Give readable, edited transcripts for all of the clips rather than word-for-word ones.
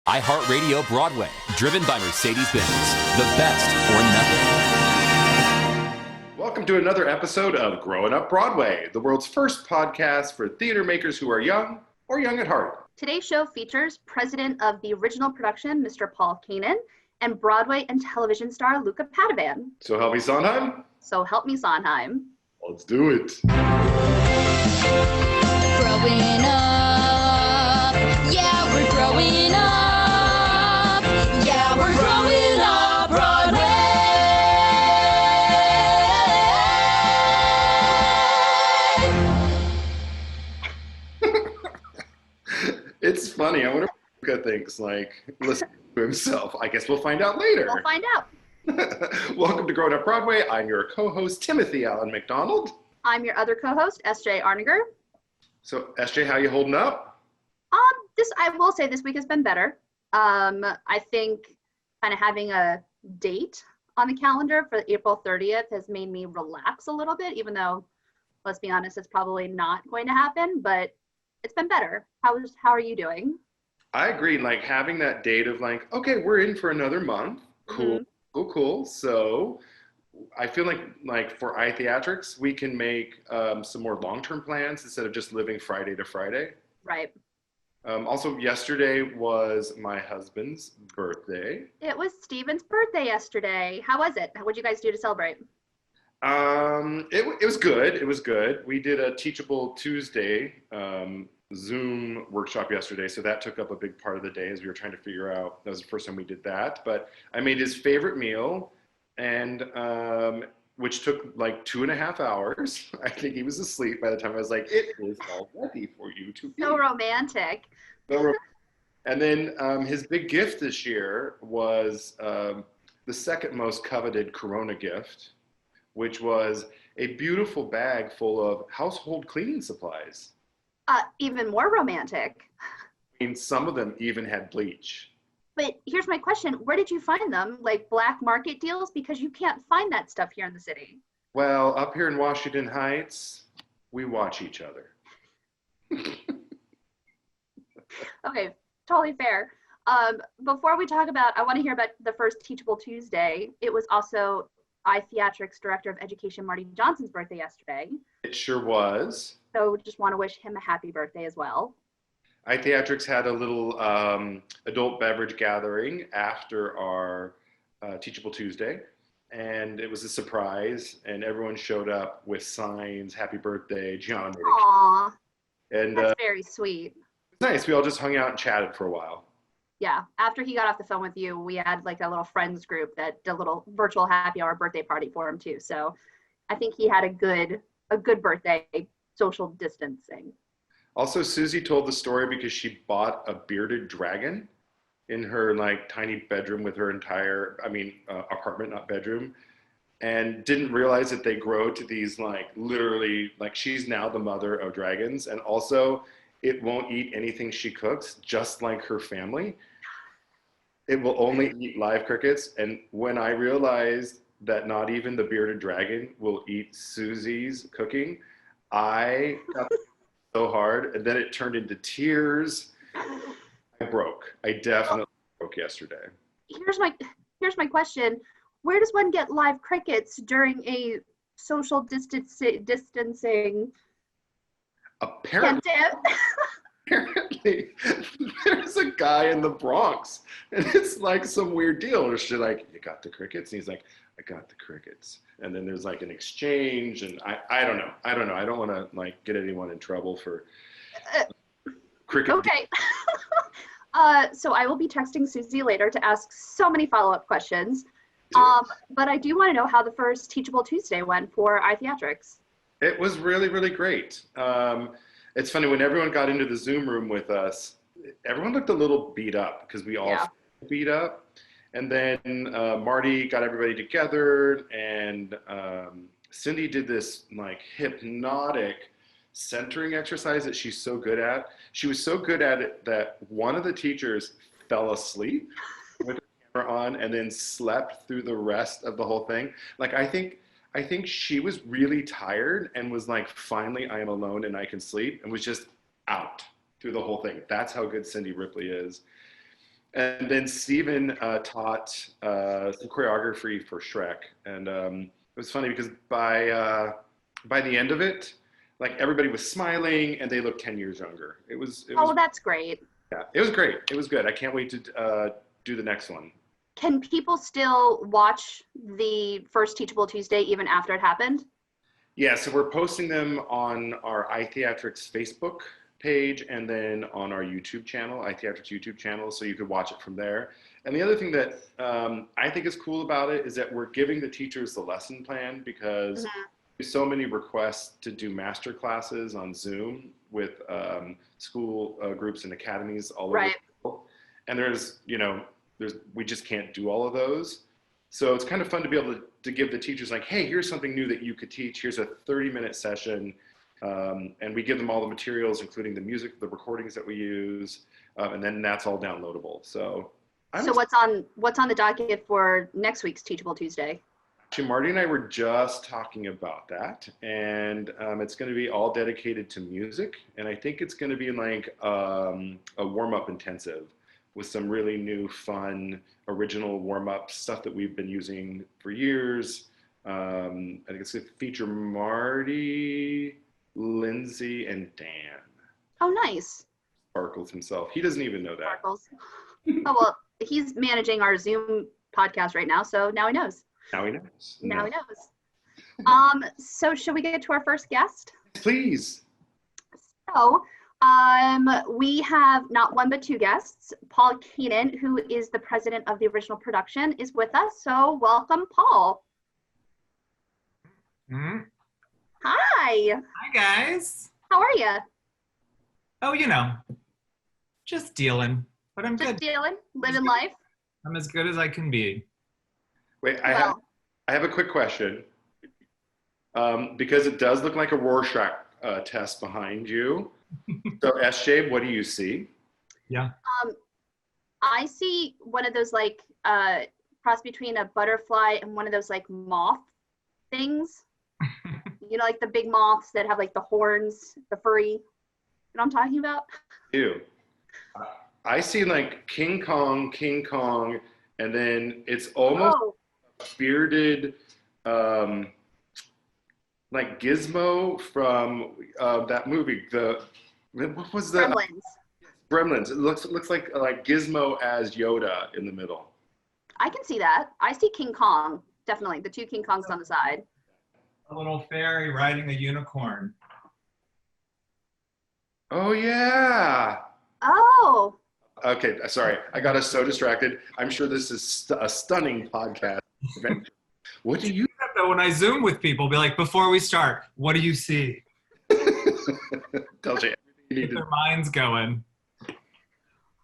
iHeartRadio Broadway, driven by Mercedes-Benz. The best or nothing. Welcome to another episode of Growin Up Broadway, the world's first podcast for theater makers who are young or young at heart. Today's show features president of the original production, Mr. Paul Canaan, and Broadway and television star Luca Padovan. So help me, Sondheim? So help me, Sondheim. Let's do it. Growing up, yeah, we're growing up. Yeah, we're growing up Broadway. It's funny. I wonder what Luca thinks, like, listen to himself. I guess we'll find out later. We'll find out. Welcome to Growin Up Broadway. I'm your co-host, Timothy Allen McDonald. I'm your other co-host, SJ Arnegger. So, SJ, how you holding up? I will say this week has been better. I think kind of having a date on the calendar for April 30th has made me relax a little bit, even though, let's be honest, it's probably not going to happen, but it's been better. How are you doing? I agree. Like, having that date of like, okay, we're in for another month. Cool, cool. So I feel like for iTheatrics, we can make some more long-term plans instead of just living Friday to Friday. Right. Also, yesterday was my husband's birthday. It was Steven's birthday yesterday. How was it? What did you guys do to celebrate? It was good. It was good. We did a Teachable Tuesday Zoom workshop yesterday, so that took up a big part of the day as we were trying to figure out. That was the first time we did that. But I made his favorite meal, and which took like 2.5 hours. I think he was asleep by the time I was like, it is all ready for you to eat. So romantic. And then his big gift this year was the second most coveted Corona gift, which was a beautiful bag full of household cleaning supplies. Even more romantic. I mean, some of them even had bleach. But here's my question. Where did you find them? Like black market deals? Because you can't find that stuff here in the city. Well, up here in Washington Heights, we watch each other. Okay, totally fair. Before we talk about, I want to hear about the first Teachable Tuesday. It was also iTheatrics Director of Education Marty Johnson's birthday yesterday. It sure was. So just want to wish him a happy birthday as well. iTheatrics had a little adult beverage gathering after our Teachable Tuesday, and it was a surprise, and everyone showed up with signs, happy birthday, John. Aww, and that's very sweet. It's nice. We all just hung out and chatted for a while. Yeah, after he got off the phone with you, we had like a little friends group that did a little virtual happy hour birthday party for him too. So I think he had a good birthday, social distancing. Also, Susie told the story because she bought a bearded dragon in her like tiny bedroom with her entire, apartment, not bedroom, and didn't realize that they grow to these like literally, like she's now the mother of dragons. And also it won't eat anything she cooks, just like her family. It will only eat live crickets. And when I realized that not even the bearded dragon will eat Susie's cooking, I got so hard, and then it turned into tears. I broke. I definitely broke yesterday. Here's my question. Where does one get live crickets during a social distancing Apparently, there's a guy in the Bronx, and it's like some weird deal. Or she's like, you got the crickets? And he's like, I got the crickets. And then there's like an exchange, and I don't know. I don't want to like get anyone in trouble for cricket. Okay. So I will be texting Susie later to ask so many follow-up questions. But I do want to know how the first Teachable Tuesday went for iTheatrics. It was really, really great. It's funny, when everyone got into the Zoom room with us, everyone looked a little beat up because we all beat up. And then Marty got everybody together, and Cindy did this like hypnotic centering exercise that she's so good at. She was so good at it that one of the teachers fell asleep with the camera on and then slept through the rest of the whole thing. Like, I think she was really tired and was like, finally, I am alone and I can sleep, and was just out through the whole thing. That's how good Cindy Ripley is. And then Steven taught some choreography for Shrek. And it was funny because by the end of it, like everybody was smiling and they looked 10 years younger. Oh, that's great. Yeah, it was great. It was good. I can't wait to do the next one. Can people still watch the first Teachable Tuesday even after it happened? Yeah, so we're posting them on our iTheatrics Facebook page and then on our YouTube channel, iTheatrics YouTube channel, so you could watch it from there. And the other thing that I think is cool about it is that we're giving the teachers the lesson plan because there's so many requests to do master classes on Zoom with school groups and academies all over the world. And we just can't do all of those. So it's kind of fun to be able to give the teachers like, hey, here's something new that you could teach. Here's a 30-minute session. And we give them all the materials, including the music, the recordings that we use. And then that's all downloadable. So what's on the docket for next week's Teachable Tuesday? Actually, Marty and I were just talking about that. And it's going to be all dedicated to music. And I think it's going to be like a warm-up intensive with some really new, fun, original warm-up stuff that we've been using for years. I think it's going to feature Marty, Lindsay, and Dan. Oh, nice. Sparkles himself. He doesn't even know that. Sparkles. Oh, well, he's managing our Zoom podcast right now, so now he knows. Now he knows. Now he knows. So should we get to our first guest? Please. So, we have not one but two guests. Paul Canaan, who is the president of the original production, is with us. So welcome, Paul. Mm-hmm. Hi. Hi, guys. How are you? Oh, just dealing, but I'm Just good. dealing, living life. I'm as good as I can be. Wait, I have a quick question. Because it does look like a Rorschach test behind you. So SJ, what do you see? Yeah. I see one of those like cross between a butterfly and one of those like moth things. Like the big moths that have like the horns, the furry. You know what I'm talking about? Ew. I see like King Kong, and then it's almost bearded, like Gizmo from that movie. What was that? Gremlins. It looks like Gizmo as Yoda in the middle. I can see that. I see King Kong, definitely. The two King Kongs on the side. A little fairy riding a unicorn. Oh, yeah. Oh. Okay, sorry. I got us so distracted. I'm sure this is a stunning podcast. What do you... When I Zoom with people, be like, before we start, what do you see? Tells you everything you need Get their minds going.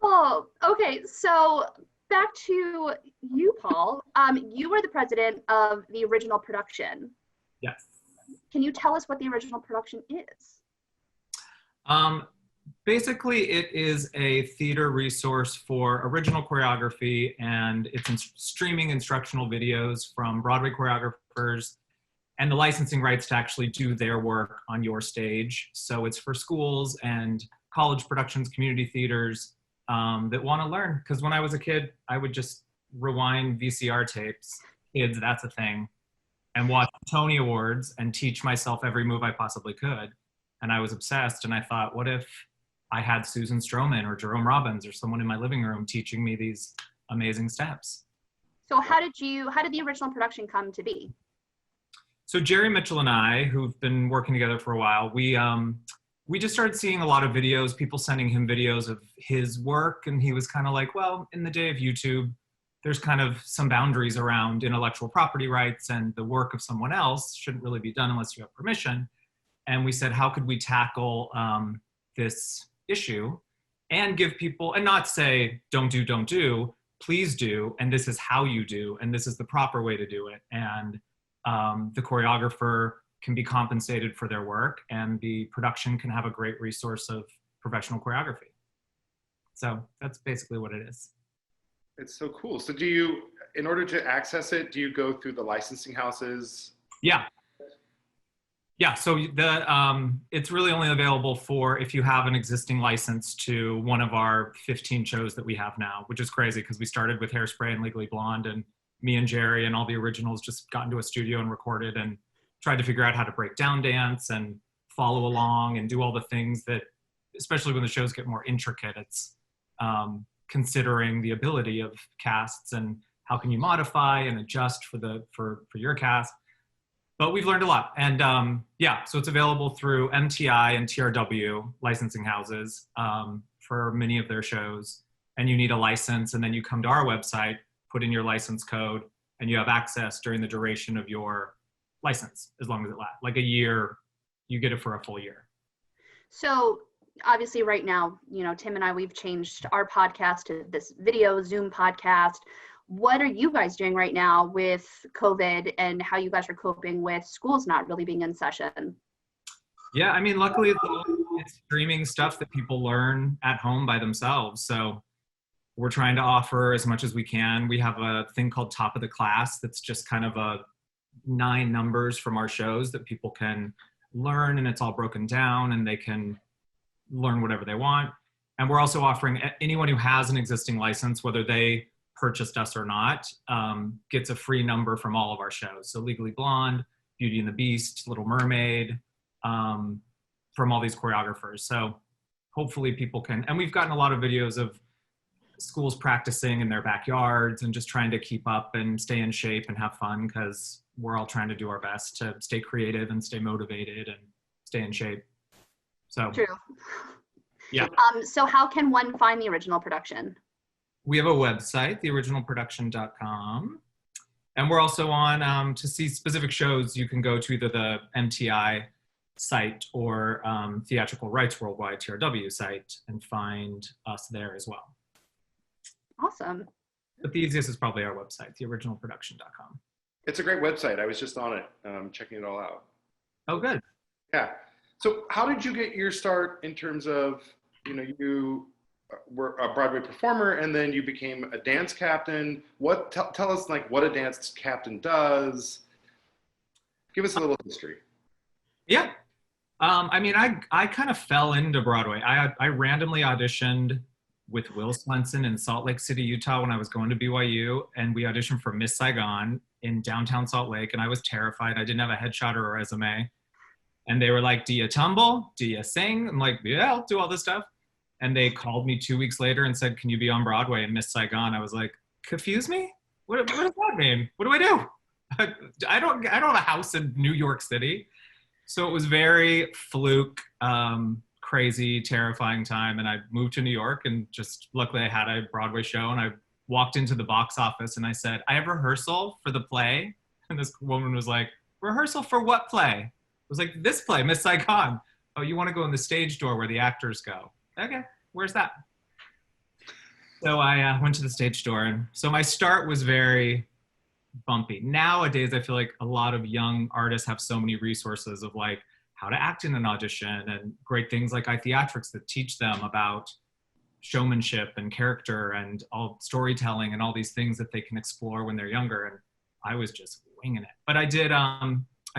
Oh, okay. So back to you, Paul. You were the president of the original production. Yes. Can you tell us what the original production is? Basically, it is a theater resource for original choreography, and it's streaming instructional videos from Broadway choreographers and the licensing rights to actually do their work on your stage. So it's for schools and college productions, community theaters that want to learn. Because when I was a kid, I would just rewind VCR tapes, kids, that's a thing, and watch Tony Awards and teach myself every move I possibly could. And I was obsessed, and I thought, what if I had Susan Stroman or Jerome Robbins or someone in my living room teaching me these amazing steps? So how did the original production come to be? So Jerry Mitchell and I, who've been working together for a while, we just started seeing a lot of videos, people sending him videos of his work. And he was kind of like, well, in the day of YouTube, there's kind of some boundaries around intellectual property rights, and the work of someone else shouldn't really be done unless you have permission. And we said, how could we tackle this issue and give people, and not say, don't do, please do, and this is how you do, and this is the proper way to do it. And the choreographer can be compensated for their work, and the production can have a great resource of professional choreography. So that's basically what it is. It's so cool. So do you, in order to access it, do you go through the licensing houses? Yeah. Yeah, so it's really only available for if you have an existing license to one of our 15 shows that we have now, which is crazy because we started with Hairspray and Legally Blonde, and me and Jerry and all the originals just got into a studio and recorded and tried to figure out how to break down dance and follow along and do all the things that, especially when the shows get more intricate, it's considering the ability of casts and how can you modify and adjust for your cast. But we've learned a lot. And yeah, so it's available through MTI and TRW licensing houses for many of their shows. And you need a license, and then you come to our website, put in your license code, and you have access during the duration of your license, as long as it lasts. Like a year, you get it for a full year. So obviously right now, Tim and I, we've changed our podcast to this video Zoom podcast. What are you guys doing right now with COVID and how you guys are coping with schools not really being in session? Yeah, I mean, luckily it's streaming stuff that people learn at home by themselves. So we're trying to offer as much as we can. We have a thing called Top of the Class that's just kind of 9 numbers from our shows that people can learn, and it's all broken down and they can learn whatever they want. And we're also offering anyone who has an existing license, whether they purchased us or not, gets a free number from all of our shows. So Legally Blonde, Beauty and the Beast, Little Mermaid, from all these choreographers. So hopefully people can, and we've gotten a lot of videos of schools practicing in their backyards and just trying to keep up and stay in shape and have fun, because we're all trying to do our best to stay creative and stay motivated and stay in shape. So True. Yeah. So how can one find the original production? We have a website, theoriginalproduction.com. And we're also on, to see specific shows, you can go to either the MTI site or Theatrical Rights Worldwide, TRW site, and find us there as well. Awesome. But the easiest is probably our website, theoriginalproduction.com. It's a great website. I was just on it, checking it all out. Oh, good. Yeah. So how did you get your start in terms of, you were a Broadway performer and then you became a dance captain? Tell us like what a dance captain does. Give us a little history. Yeah. I mean, I kind of fell into Broadway. I randomly auditioned with Will Swenson in Salt Lake City, Utah when I was going to BYU, and we auditioned for Miss Saigon in downtown Salt Lake, and I was terrified. I didn't have a headshot or a resume. And they were like, do you tumble? Do you sing? I'm like, yeah, I'll do all this stuff. And they called me 2 weeks later and said, can you be on Broadway in Miss Saigon? I was like, confuse me? What does that mean? What do I do? I don't have a house in New York City. So it was very fluke, crazy, terrifying time. And I moved to New York, and just luckily I had a Broadway show, and I walked into the box office and I said, I have rehearsal for the play. And this woman was like, rehearsal for what play? I was like, this play, Miss Saigon. Oh, you want to go in the stage door where the actors go? Okay, where's that? So I went to the stage door, and so my start was very bumpy. Nowadays, I feel like a lot of young artists have so many resources of like how to act in an audition and great things like iTheatrics that teach them about showmanship and character and all storytelling and all these things that they can explore when they're younger. And I was just winging it. But I did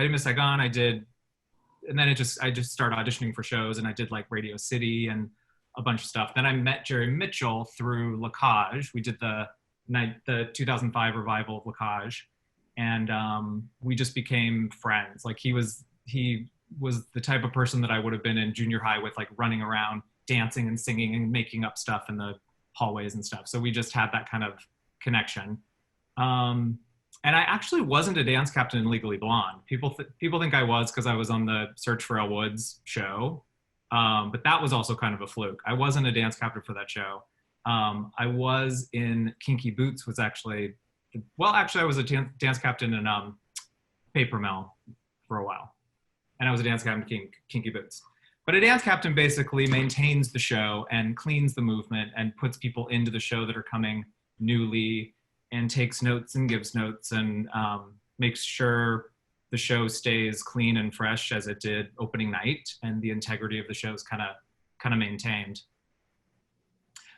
Miss Saigon, and then I just started auditioning for shows, and I did like Radio City and a bunch of stuff. Then I met Jerry Mitchell through Lacage. We did the 2005 revival of Lacage, and we just became friends. Like he was the type of person that I would have been in junior high with, like running around, dancing and singing and making up stuff in the hallways and stuff. So we just had that kind of connection. And I actually wasn't a dance captain in Legally Blonde. People think I was because I was on the Search for Elle Woods show. But that was also kind of a fluke. I wasn't a dance captain for that show. I was in Kinky Boots was actually I was a dance captain in Paper Mill for a while. And I was a dance captain in Kinky Boots. But a dance captain basically maintains the show and cleans the movement and puts people into the show that are coming newly, and takes notes and gives notes and makes sure the show stays clean and fresh as it did opening night, and the integrity of the show is kind of maintained.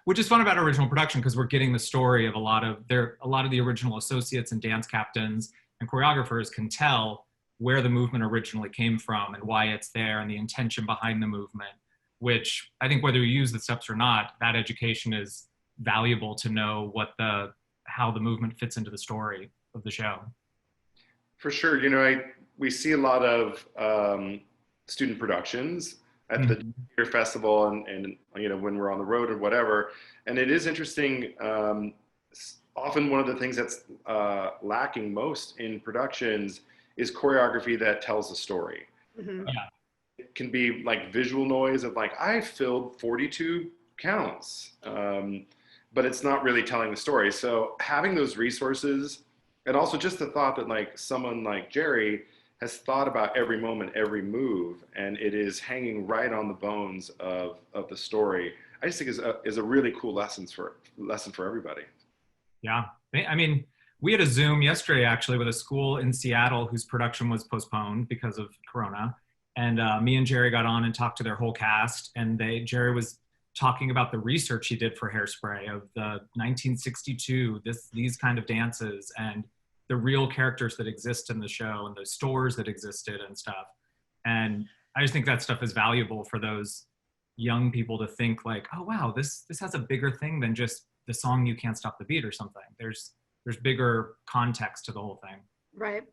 Which is fun about original production, because we're getting the story of a lot of the original associates and dance captains and choreographers can tell where the movement originally came from and why it's there and the intention behind the movement, which I think whether you use the steps or not, that education is valuable to know how the movement fits into the story of the show. For sure. We see a lot of student productions at the theater festival and when we're on the road or whatever. And it is interesting. Often one of the things that's lacking most in productions is choreography that tells a story. Mm-hmm. It can be like visual noise of like, I filled 42 counts, but it's not really telling the story. So having those resources, and also just the thought that like someone like Jerry has thought about every moment, every move, and it is hanging right on the bones of the story, I just think is a really cool lesson for everybody. Yeah, I mean, we had a Zoom yesterday actually with a school in Seattle whose production was postponed because of Corona. And me and Jerry got on and talked to their whole cast. And Jerry was talking about the research he did for Hairspray of the 1962, these kind of dances and the real characters that exist in the show and the stores that existed and stuff. And I just think that stuff is valuable for those young people to think like, oh, wow, this has a bigger thing than just the song You Can't Stop the Beat or something. There's bigger context to the whole thing. Right.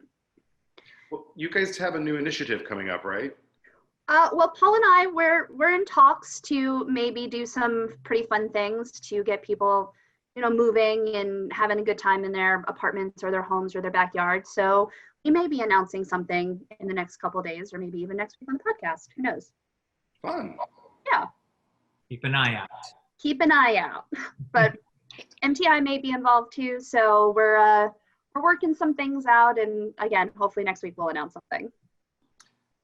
Well, you guys have a new initiative coming up, right? Well, Paul and I, we're in talks to maybe do some pretty fun things to get people, moving and having a good time in their apartments or their homes or their backyard. So we may be announcing something in the next couple of days or maybe even next week on the podcast. Who knows? Fun. Yeah. Keep an eye out. Keep an eye out. But MTI may be involved too. So we're working some things out. And again, hopefully next week we'll announce something.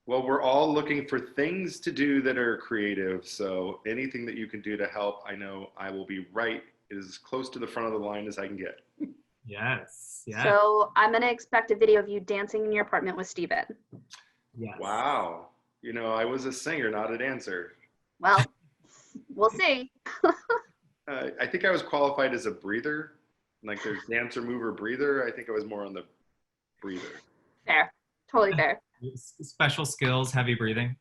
Well, we're all looking for things to do that are creative. So anything that you can do to help, I know I will be right as close to the front of the line as I can get. Yes. Yeah. So I'm going to expect a video of you dancing in your apartment with Steven. Yes. Wow. I was a singer, not a dancer. Well, we'll see. I think I was qualified as a breather. Like there's dancer, mover, breather. I think I was more on the breather. Fair. Totally fair. Special skills, heavy breathing.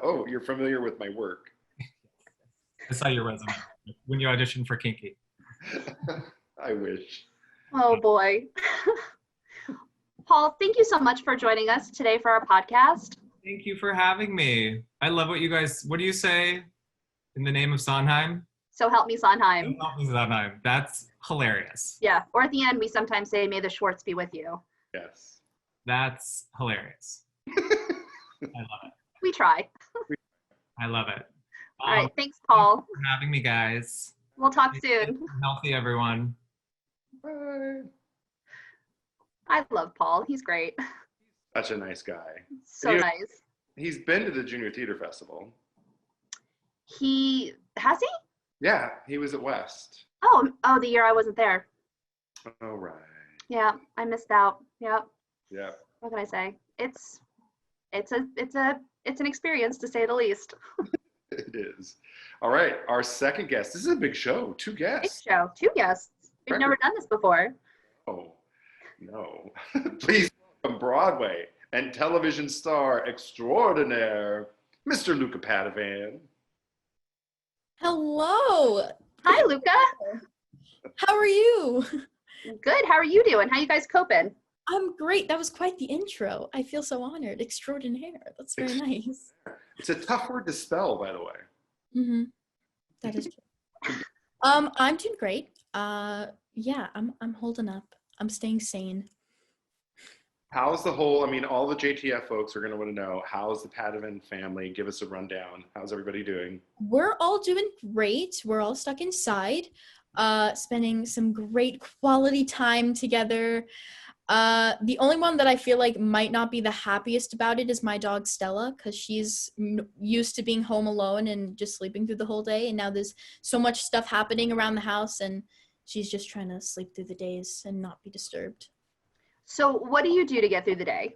Oh, you're familiar with my work. I saw your resume when you auditioned for Kinky. I wish. Oh boy. Paul, thank you so much for joining us today for our podcast. Thank you for having me. I love what do you say in the name of Sondheim? So help me, Sondheim. So help me, Sondheim. That's hilarious. Yeah. Or at the end, we sometimes say, may the Schwartz be with you. Yes. That's hilarious. I love it. We try. I love it. All right. Thanks, Paul. Thanks for having me, guys. We'll talk soon. Healthy, everyone. Bye. I love Paul. He's great. Such a nice guy. So nice. He's been to the Junior Theater Festival. Has he? Yeah, he was at West. Oh, the year I wasn't there. All right. Yeah, I missed out. Yep. Yeah. What can I say? It's an experience to say the least. It is. All right, our second guest. This is a big show. 2 Big guests. show. 2 guests. We've never done this before. Oh, no. Please welcome Broadway and television star extraordinaire, Mr. Luca Padovan. Hello. Hi, Luca. How are you? Good. How are you doing? How you guys coping? I'm great. That was quite the intro. I feel so honored. Extraordinaire. That's very nice. It's a tough word to spell, by the way. Mm-hmm. That is true. I'm doing great. Yeah, I'm holding up. I'm staying sane. How's the whole, all the JTF folks are going to want to know, how's the Padovan family? Give us a rundown. How's everybody doing? We're all doing great. We're all stuck inside, spending some great quality time together. The only one that I feel like might not be the happiest about it is my dog Stella, because she's used to being home alone and just sleeping through the whole day. And now there's so much stuff happening around the house and she's just trying to sleep through the days and not be disturbed. So what do you do to get through the day?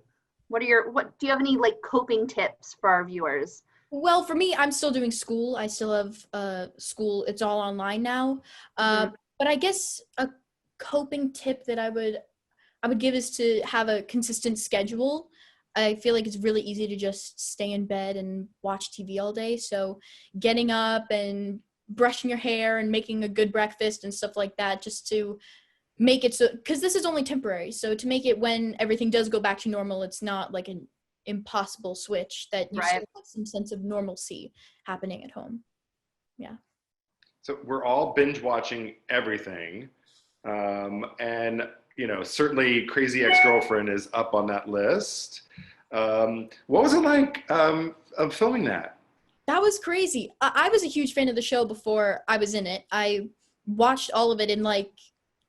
Do you have any coping tips for our viewers? Well, for me, I'm still doing school. I still have school. It's all online now. But I guess a coping tip that I would I would give is to have a consistent schedule. I feel like it's really easy to just stay in bed and watch TV all day. So getting up and brushing your hair and making a good breakfast and stuff like that, just to make it so, because this is only temporary. So to make it when everything does go back to normal, it's not like an impossible switch, that you still have some sense of normalcy happening at home. Yeah. So we're all binge watching everything. And, you know, certainly Crazy Ex-Girlfriend is up on that list. What was it like of filming that? That was crazy. I was a huge fan of the show before I was in it. I watched all of it in like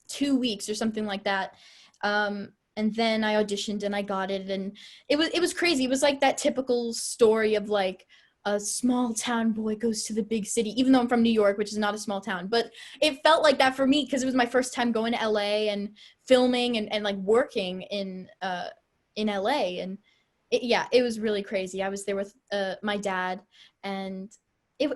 2 weeks or something like that. And then I auditioned and I got it, and it was crazy. It was like that typical story of like a small town boy goes to the big city, even though I'm from New York, which is not a small town, but it felt like that for me because it was my first time going to LA and filming and like working in LA. And it was really crazy. I was there with my dad, and it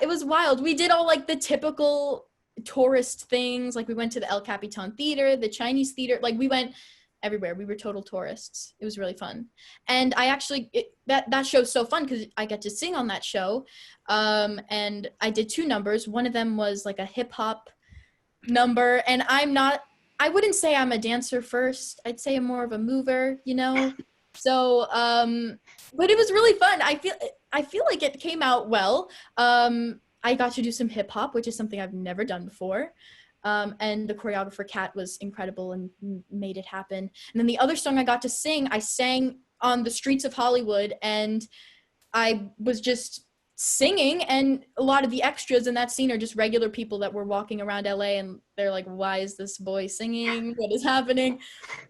was wild. We did all like the typical tourist things. Like we went to the El Capitan Theater, the Chinese theater, like we went everywhere. We were total tourists. It was really fun. And I actually, that show's so fun because I get to sing on that show. And I did 2 numbers. One of them was like a hip hop number. And I wouldn't say I'm a dancer first. I'd say I'm more of a mover, you know? So, but it was really fun. I feel like it came out well. I got to do some hip hop, which is something I've never done before. And the choreographer Kat was incredible and made it happen. And then the other song I got to sing, I sang on the streets of Hollywood, and I was just singing, and a lot of the extras in that scene are just regular people that were walking around LA, and they're like, why is this boy singing? What is happening?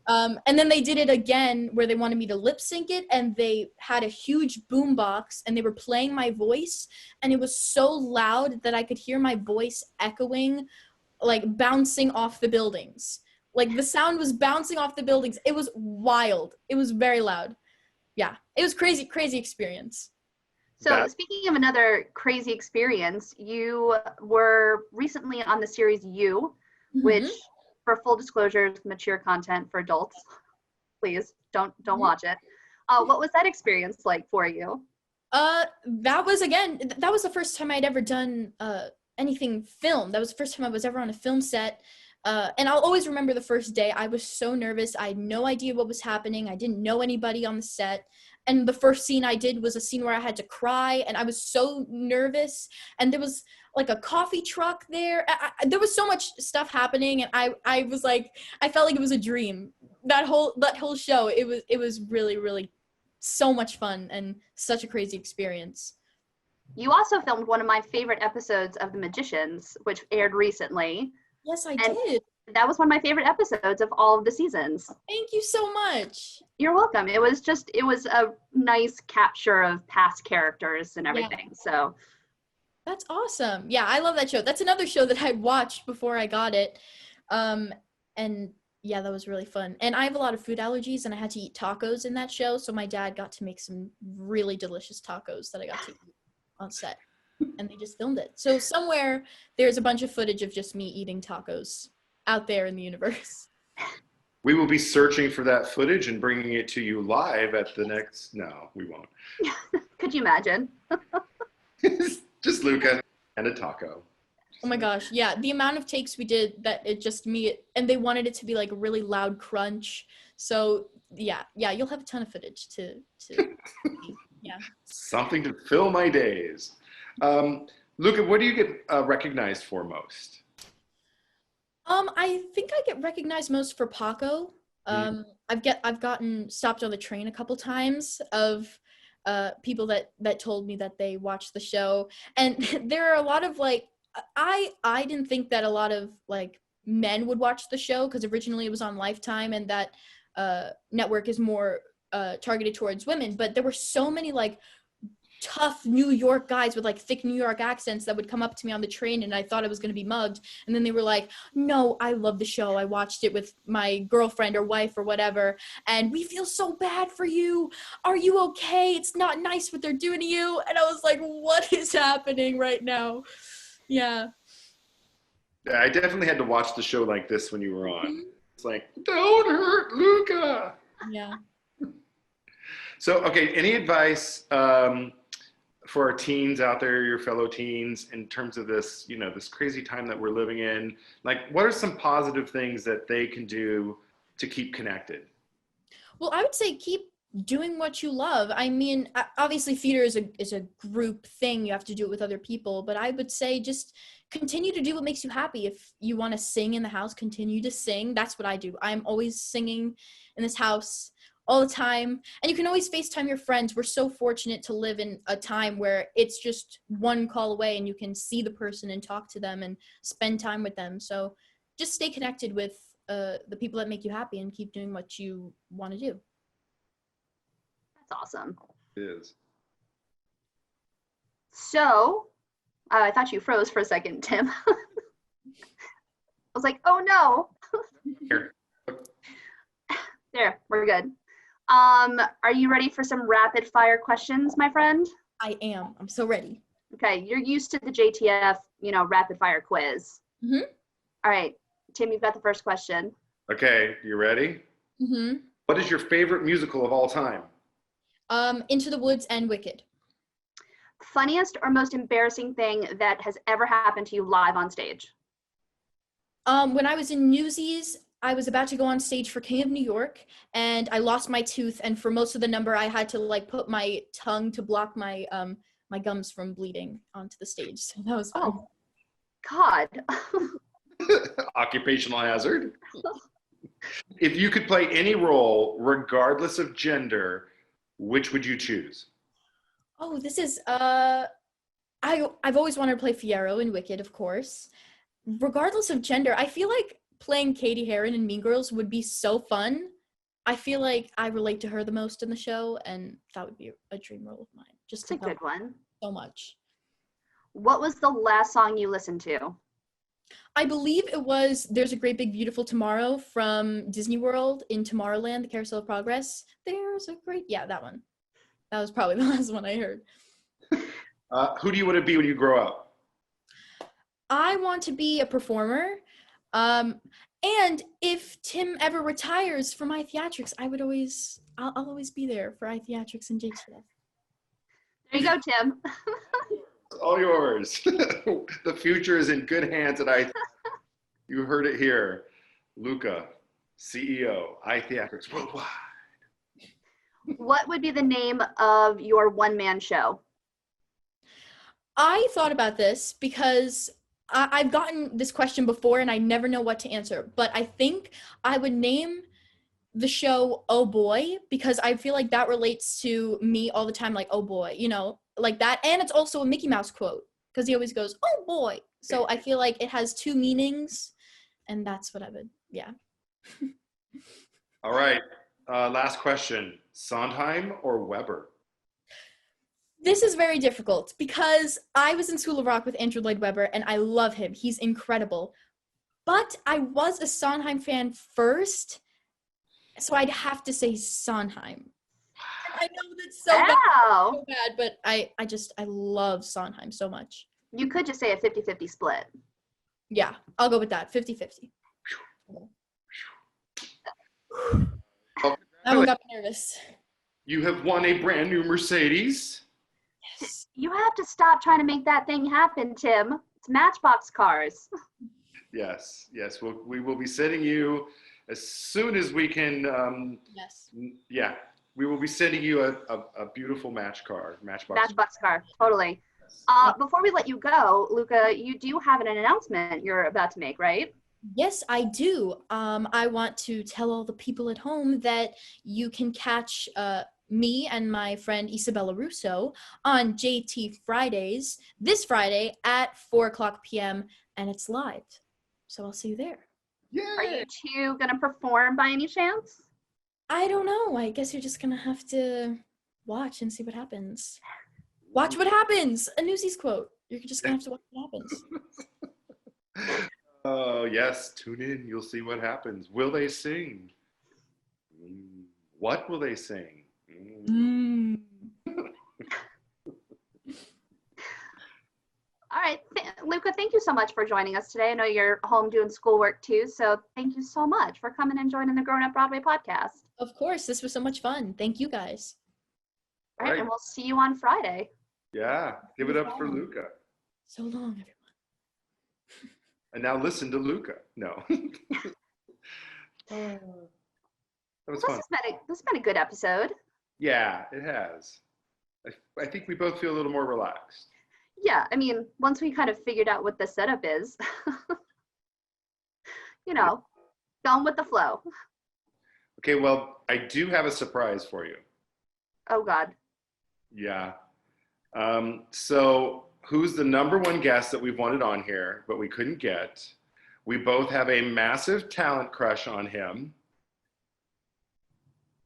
And then they did it again where they wanted me to lip sync it, and they had a huge boom box and they were playing my voice, and it was so loud that I could hear my voice echoing, like bouncing off the buildings. Like the sound was bouncing off the buildings. It was wild. It was very loud. Yeah, it was crazy experience. So speaking of another crazy experience, you were recently on the series You, which, for full disclosure, is mature content for adults. Please don't watch it. What was that experience like for you? That was the first time I'd ever done anything film. That was the first time I was ever on a film set. And I'll always remember the first day. I was so nervous. I had no idea what was happening. I didn't know anybody on the set. And the first scene I did was a scene where I had to cry, and I was so nervous. And there was like a coffee truck there. There was so much stuff happening, and I was like, I felt like it was a dream. That whole show, it was really, really so much fun and such a crazy experience. You also filmed one of my favorite episodes of The Magicians, which aired recently. Yes, I did. That was one of my favorite episodes of all of the seasons. Thank you so much. You're welcome. It was a nice capture of past characters and everything. Yeah. So that's awesome. Yeah, I love that show. That's another show that I watched before I got it. And yeah, that was really fun. And I have a lot of food allergies, and I had to eat tacos in that show. So my dad got to make some really delicious tacos that I got to eat on set. And they just filmed it. So somewhere there's a bunch of footage of just me eating tacos out there in the universe. We will be searching for that footage and bringing it to you live at the next. No, we won't. Could you imagine? Just Luca and a taco. Oh my gosh, yeah. The amount of takes we did that it just me, and they wanted it to be like a really loud crunch. So yeah, you'll have a ton of footage to yeah. Something to fill my days. Luca, what do you get recognized for most? I think I get recognized most for Paco. I've gotten stopped on the train a couple times of people that told me that they watched the show, and there are a lot of like I didn't think that a lot of like men would watch the show because originally it was on Lifetime, and that network is more targeted towards women, but there were so many like tough New York guys with like thick New York accents that would come up to me on the train, and I thought I was going to be mugged. And then they were like, no, I love the show. I watched it with my girlfriend or wife or whatever. And we feel so bad for you. Are you okay? It's not nice what they're doing to you. And I was like, what is happening right now? Yeah. I definitely had to watch the show like this when you were on. It's like, don't hurt Luca. Yeah. So, okay, any advice for our teens out there, your fellow teens, in terms of this, this crazy time that we're living in? Like, what are some positive things that they can do to keep connected? Well, I would say keep doing what you love. I mean, obviously theater is a group thing. You have to do it with other people, but I would say just continue to do what makes you happy. If you want to sing in the house, continue to sing. That's what I do. I'm always singing in this house all the time. And you can always FaceTime your friends. We're so fortunate to live in a time where it's just one call away and you can see the person and talk to them and spend time with them. So just stay connected with the people that make you happy and keep doing what you want to do. That's awesome. It is. So, I thought you froze for a second, Tim. I was like, oh no. Here. There, we're good. Are you ready for some rapid fire questions, my friend? I am. I'm so ready. Okay, you're used to the JTF, rapid fire quiz. Mm-hmm. All right, Tim, you've got the first question. Okay, you ready? Mm-hmm. What is your favorite musical of all time? Into the Woods and Wicked. Funniest or most embarrassing thing that has ever happened to you live on stage? When I was in Newsies, I was about to go on stage for King of New York, and I lost my tooth, and for most of the number, I had to put my tongue to block my my gums from bleeding onto the stage. So that was fun. Oh, God. Occupational hazard. If you could play any role, regardless of gender, which would you choose? Oh, this is I've always wanted to play Fiyero in Wicked, of course. Regardless of gender, I feel like playing Katie Heron in Mean Girls would be so fun. I feel like I relate to her the most in the show, and that would be a dream role of mine. Just That's a good one. So much. What was the last song you listened to? I believe it was There's a Great Big Beautiful Tomorrow from Disney World in Tomorrowland, the Carousel of Progress. That one. That was probably the last one I heard. Who do you want to be when you grow up? I want to be a performer. And if Tim ever retires from iTheatrics, I'll always be there for iTheatrics and JTF. There you go, Tim. All yours. The future is in good hands at iTheatrics. You heard it here. Luca, CEO, iTheatrics Worldwide. What would be the name of your one-man show? I thought about this because I've gotten this question before and I never know what to answer, but I think I would name the show Oh Boy, because I feel like that relates to me all the time, like, oh boy, like that. And it's also a Mickey Mouse quote because he always goes, oh boy. So I feel like it has two meanings, and that's what I would, yeah. All right. Last question. Sondheim or Weber? This is very difficult because I was in School of Rock with Andrew Lloyd Webber and I love him. He's incredible. But I was a Sondheim fan first, so I'd have to say Sondheim. I know that's so bad, but I love Sondheim so much. You could just say a 50-50 split. Yeah, I'll go with that, 50-50. That one got me nervous. You have won a brand new Mercedes. Yes. You have to stop trying to make that thing happen, Tim. It's Matchbox cars. Yes. We will be sending you as soon as we can. Yes. Yeah, we will be sending you a beautiful Matchbox car, totally. Before we let you go, Luca, you do have an announcement you're about to make, right? Yes, I do. I want to tell all the people at home that you can catch me and my friend Isabella Russo on JT Fridays this Friday at 4:00 p.m. and it's live. So I'll see you there. Yay! Are you two gonna perform by any chance? I don't know. I guess you're just gonna have to watch and see what happens. Watch what happens. A Newsies quote. You're just gonna have to watch what happens. Oh, yes. Tune in. You'll see what happens. Will they sing? What will they sing? All right. Luca, thank you so much for joining us today. I know you're home doing schoolwork too, so thank you so much for coming and joining the Growin Up Broadway podcast. Of course, this was so much fun. Thank you guys. All right, and we'll see you on Friday. Yeah, give it up for Luca. So long, everyone. And now listen to Luca. No. That was fun. This has been a good episode. Yeah, it has. I think we both feel a little more relaxed. Yeah, I mean, once we kind of figured out what the setup is, going with the flow. Okay, well, I do have a surprise for you. Oh, God. Yeah. So who's the number one guest that we've wanted on here, but we couldn't get? We both have a massive talent crush on him.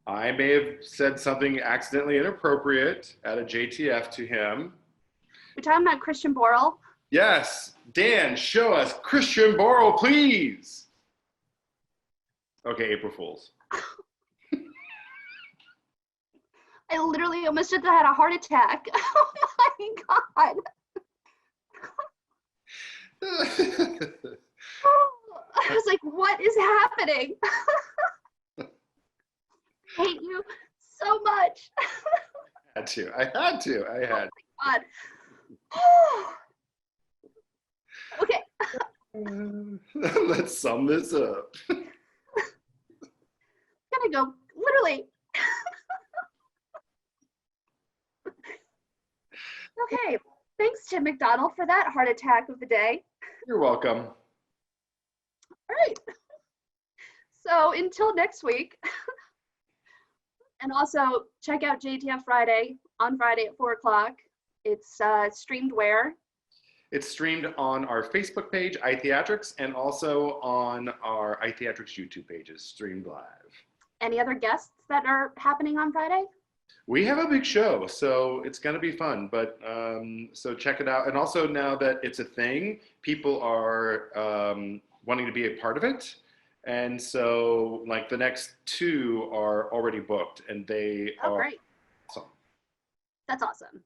I may have said something accidentally inappropriate at a JTF to him. We're talking about Christian Borle. Yes. Dan, show us Christian Borle, please. Okay, April Fools. I literally almost just had a heart attack. Oh my God. I was like, what is happening? I hate you so much. I had to. Oh my God. Okay. Let's sum this up. Gotta go. Literally. Okay. Thanks to McDonald for that heart attack of the day. You're welcome. All right. So until next week. And also check out JTF Friday on Friday at 4:00. It's streamed where? It's streamed on our Facebook page, iTheatrics, and also on our iTheatrics YouTube pages, streamed live. Any other guests that are happening on Friday? We have a big show, so it's going to be fun. But so check it out. And also now that it's a thing, people are wanting to be a part of it. And so like the next 2 are already booked, and they are great. Awesome. That's awesome.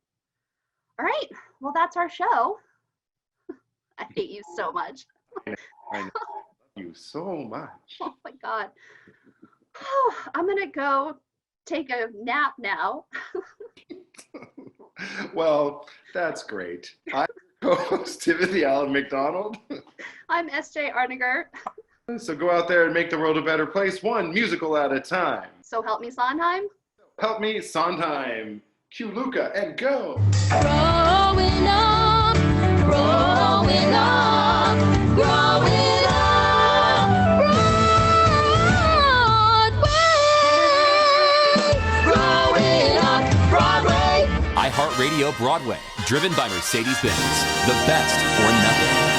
All right. Well, that's our show. I hate you so much. I love you so much. Oh my God. I'm going to go take a nap now. Well, that's great. I'm your co-host, Timothy Allen McDonald. I'm SJ Arnegger. So go out there and make the world a better place, one musical at a time. So help me, Sondheim. Help me, Sondheim. Cue Luca and go. Growing up, growing up, growing up, Broadway, growing up, Broadway. iHeartRadio Broadway, driven by Mercedes-Benz. The best or nothing.